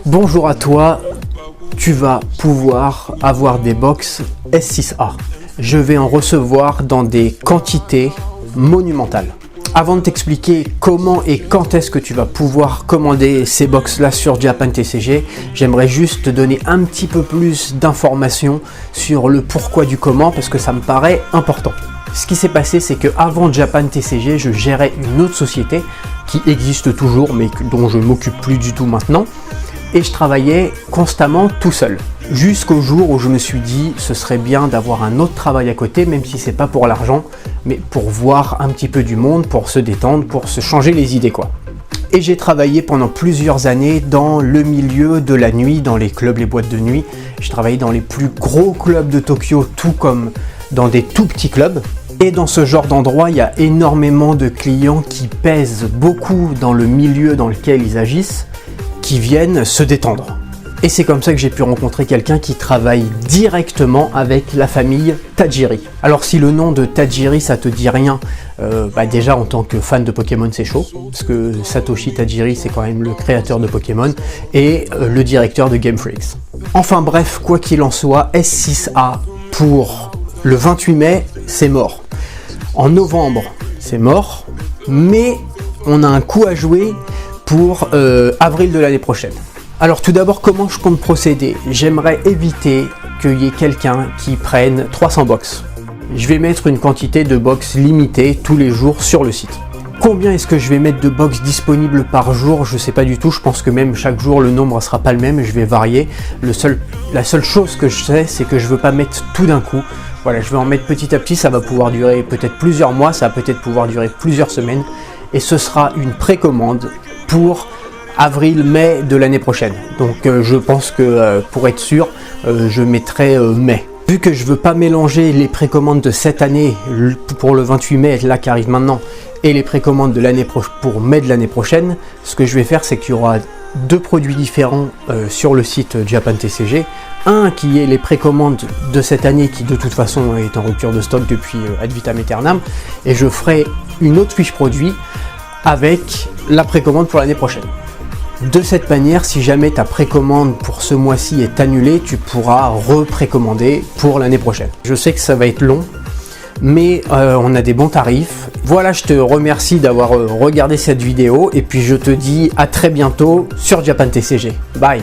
Bonjour à toi, tu vas pouvoir avoir des box S6A. Je vais en recevoir dans des quantités monumentales. Avant de t'expliquer comment et quand est-ce que tu vas pouvoir commander ces box là sur Japan TCG, j'aimerais juste te donner un petit peu plus d'informations sur le pourquoi du comment parce que ça me paraît important. Ce qui s'est passé, c'est que avant Japan TCG, je gérais une autre société qui existe toujours mais dont je ne m'occupe plus du tout maintenant. Et je travaillais constamment tout seul. Jusqu'au jour où je me suis dit ce serait bien d'avoir un autre travail à côté, même si c'est pas pour l'argent, mais pour voir un petit peu du monde, pour se détendre, pour se changer les idées quoi. Et j'ai travaillé pendant plusieurs années dans le milieu de la nuit, dans les clubs, les boîtes de nuit. J'ai travaillé dans les plus gros clubs de Tokyo, tout comme dans des tout petits clubs. Et dans ce genre d'endroit, il y a énormément de clients qui pèsent beaucoup dans le milieu dans lequel ils agissent, qui viennent se détendre. Et c'est comme ça que j'ai pu rencontrer quelqu'un qui travaille directement avec la famille Tajiri. Alors si le nom de Tajiri ça te dit rien, déjà en tant que fan de Pokémon c'est chaud, parce que Satoshi Tajiri c'est quand même le créateur de Pokémon et le directeur de Game Freak. Enfin bref, quoi qu'il en soit, S6A pour le 28 mai c'est mort. En novembre c'est mort, mais on a un coup à jouer pour avril de l'année prochaine. Alors tout d'abord, comment je compte procéder? J'aimerais éviter qu'il y ait quelqu'un qui prenne 300 box. Je vais mettre une quantité de box limitée tous les jours sur le site. Combien est-ce que je vais mettre de box disponibles par jour? Je ne sais pas du tout, je pense que même chaque jour le nombre ne sera pas le même, je vais varier. La seule chose que je sais, c'est que je ne veux pas mettre tout d'un coup. Voilà, je vais en mettre petit à petit, ça va pouvoir durer peut-être plusieurs mois, ça va peut-être pouvoir durer plusieurs semaines. Et ce sera une précommande pour avril-mai de l'année prochaine. Donc je pense que pour être sûr, je mettrai mai. Vu que je veux pas mélanger les précommandes de cette année pour le 28 mai, là qui arrive maintenant, et les précommandes de l'année pour mai de l'année prochaine, ce que je vais faire, c'est qu'il y aura deux produits différents sur le site Japan TCG. Un qui est les précommandes de cette année qui de toute façon est en rupture de stock depuis ad vitam aeternam, et je ferai une autre fiche produit avec la précommande pour l'année prochaine. De cette manière, si jamais ta précommande pour ce mois-ci est annulée, tu pourras reprécommander pour l'année prochaine. Je sais que ça va être long, mais on a des bons tarifs. Voilà, je te remercie d'avoir regardé cette vidéo et puis je te dis à très bientôt sur Japan TCG. Bye!